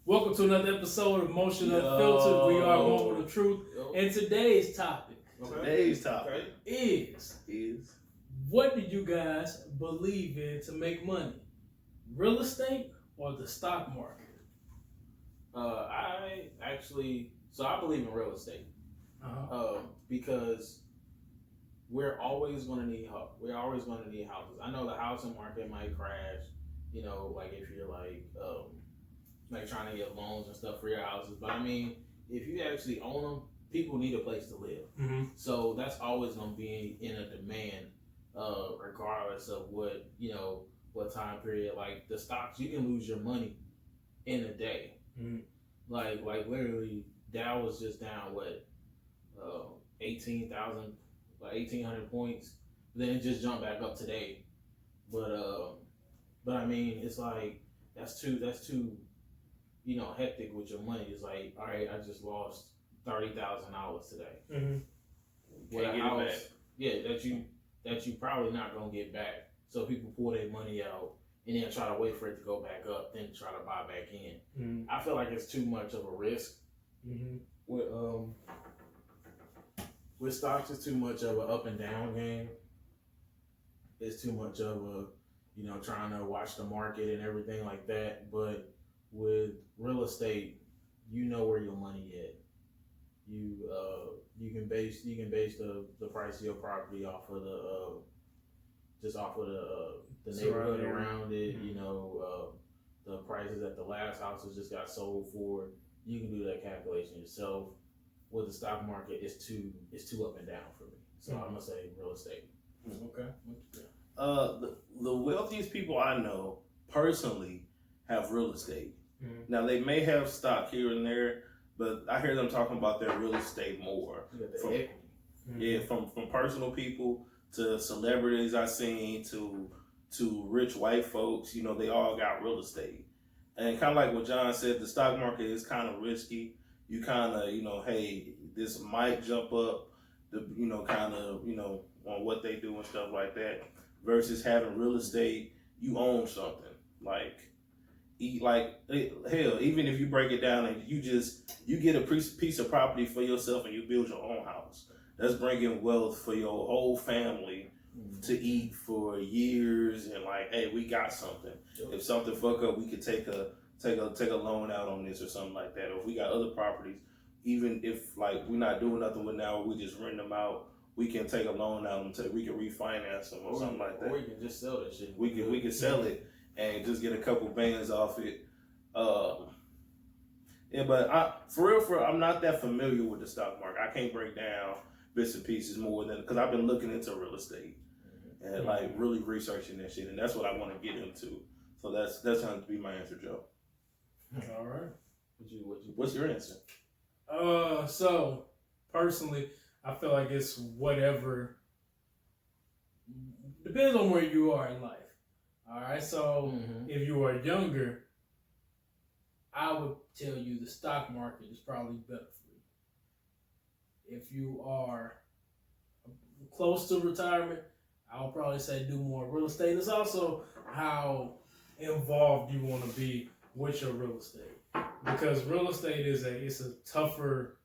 Welcome to another episode of Motion Unfiltered. We are one with the truth. And today's topic is what do you guys believe in to make money? Real estate or the stock market? I believe in real estate because we're always going to need help. We're always going to need houses. I know the housing market might crash, like if you're like trying to get loans and stuff for your houses. But I mean, if you actually own them, people need a place to live. Mm-hmm. So that's always going to be in a demand, regardless of what time period. Like the stocks, you can lose your money in a day. Mm-hmm. Like literally, Dow was just down 1,800 points. Then it just jumped back up today. But I mean, it's like that's too hectic with your money. It's like, all right, I just lost $30,000 today. Mm-hmm. With a house, that you probably not gonna get back. So people pull their money out and then try to wait for it to go back up, then try to buy back in. Mm-hmm. I feel like it's too much of a risk. Mm-hmm. With stocks, it's too much of an up and down game. It's too much of a trying to watch the market and everything like that. But with real estate, you know where your money at. You can base the price of your property off of the neighborhood around it. The prices that the last houses just got sold for. You can do that calculation yourself. With the stock market, it's too up and down for me. So I'm gonna say real estate. Okay. The wealthiest people I know personally have real estate. Mm-hmm. Now they may have stock here and there, but I hear them talking about their real estate more. From personal people to celebrities I've seen to rich white folks. They all got real estate. And kind of like what John said, the stock market is kind of risky. You kind of, hey, this might jump up, on what they do and stuff like that. Versus having real estate, you own something. Hell, even if you break it down and you get a piece of property for yourself and you build your own house. That's bringing wealth for your whole family to eat for years. And hey, we got something. If something fuck up, we could take a loan out on this or something like that. Or if we got other properties, even if we're not doing nothing with now, we just rent them out. We can take a loan out and we can refinance them or something like that. Or we can just sell that shit. We can sell it and just get a couple bands off it. But for real, I'm not that familiar with the stock market. I can't break down bits and pieces more than because I've been looking into real estate and really researching that shit, and that's what I want to get into. So that's going to be my answer, Joe. All right. What's your answer? So personally, I feel like it's whatever. Depends on where you are in life. All right. So if you are younger, I would tell you the stock market is probably better for you. If you are close to retirement, I would probably say do more real estate. It's also how involved you want to be with your real estate, because real estate is a tougher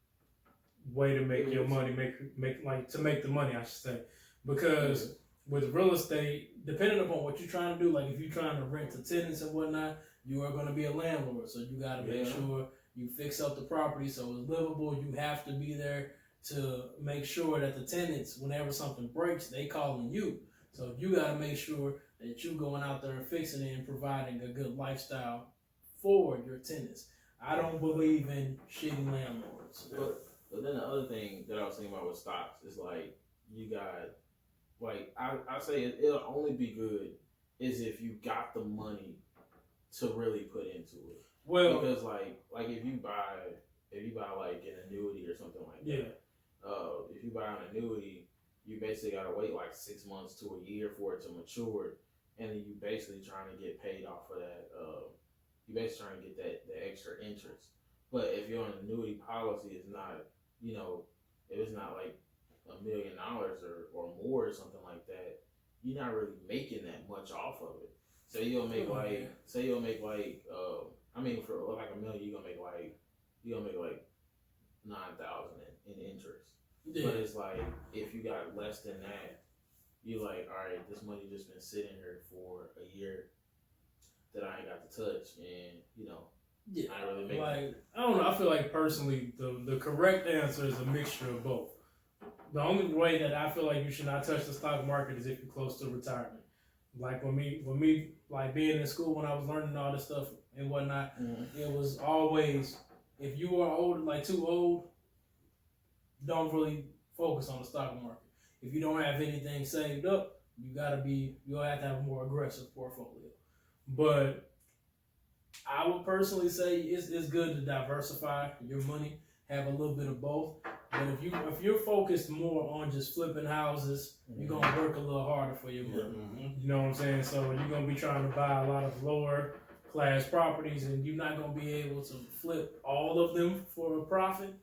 way to make your money, make the money, I should say, because with real estate, depending upon what you're trying to do, like if you're trying to rent to tenants and whatnot, you are going to be a landlord, so you got to make sure you fix up the property so it's livable. You have to be there to make sure that the tenants, whenever something breaks, they calling you. So you got to make sure that you going out there and fixing it and providing a good lifestyle for your tenants. I don't believe in shitty landlords. But then the other thing that I was thinking about with stocks is you got I say it'll only be good is if you got the money to really put into it. Well, because if you buy an annuity or something like that. If you buy an annuity, you basically gotta wait 6 months to a year for it to mature, and then you basically trying to get paid off for that. You basically trying to get the extra interest. But if you're on an annuity policy, it's not if it's not $1 million or more or something like that, you're not really making that much off of it. So you'll make I mean, for like $1 million, you're gonna make like 9,000 in interest. Yeah. But it's like if you got less than that, you're like, all right, this money just been sitting here for a year that I ain't got to touch, and yeah, I really make like I don't know. I feel like personally, the correct answer is a mixture of both. The only way that I feel like you should not touch the stock market is if you're close to retirement. Like when me, like being in school when I was learning all this stuff and whatnot, it was always if you are old, like too old, don't really focus on the stock market. If you don't have anything saved up, you'll have to have a more aggressive portfolio. But I would personally say it's good to diversify your money, have a little bit of both. But if you're focused more on just flipping houses, you're gonna work a little harder for your money. You know what I'm saying? So you're gonna be trying to buy a lot of lower class properties, and you're not gonna be able to flip all of them for a profit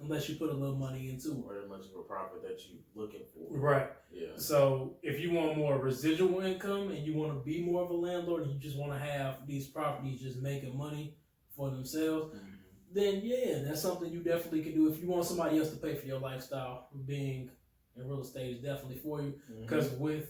unless you put a little money into it. Or as much of a profit that you're looking for. Right. Yeah. So if you want more residual income and you want to be more of a landlord and you just want to have these properties just making money for themselves, then yeah, that's something you definitely can do. If you want somebody else to pay for your lifestyle, being in real estate is definitely for you. Because with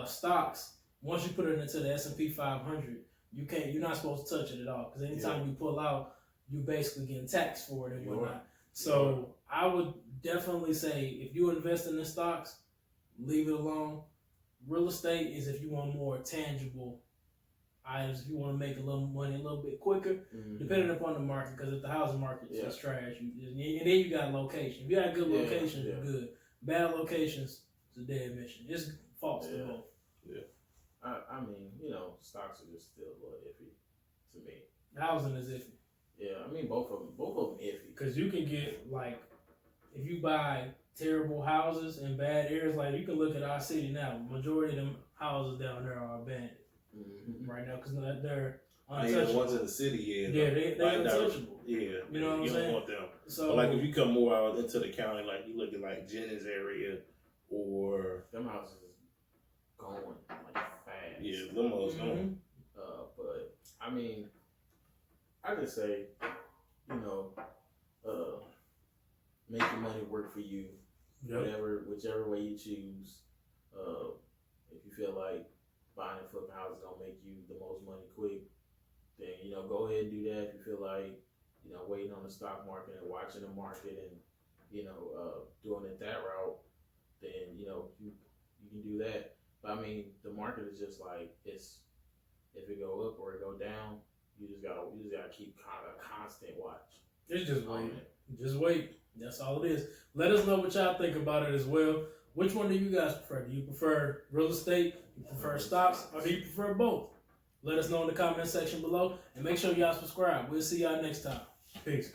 stocks, once you put it into the S&P 500, you're not supposed to touch it at all. Because anytime you pull out, you basically getting taxed for it and whatnot. So I would definitely say if you invest in the stocks, leave it alone. Real estate is if you want more tangible items, if you want to make a little money a little bit quicker, depending upon the market. Because if the housing market is just trash, and then you got location. If you got good locations, you're good. Bad locations, it's a dead mission. It's false to both. Yeah. I mean, stocks are just still a little iffy to me. Housing is iffy. Yeah, I mean both of them iffy. Because you can get if you buy terrible houses in bad areas, like you can look at our city now. Majority of them houses down there are abandoned right now because they're untouchable. The ones in the city, they're untouchable. You know what I'm saying? Don't want them. So, but if you come more out into the county, like you look at Jennings area or them houses is going fast. Yeah, them houses going. But I mean, I could say, make your money work for you. Whichever way you choose. If you feel like buying and flipping houses is gonna make you the most money quick, then go ahead and do that. If you feel like waiting on the stock market and watching the market and doing it that route, then you can do that. But I mean, the market is just if it go up or it go down, you just gotta keep kind of constant watch. It's just wait. Just wait. That's all it is. Let us know what y'all think about it as well. Which one do you guys prefer? Do you prefer real estate? Do you prefer stocks? Or do you prefer both? Let us know in the comment section below. And make sure y'all subscribe. We'll see y'all next time. Peace.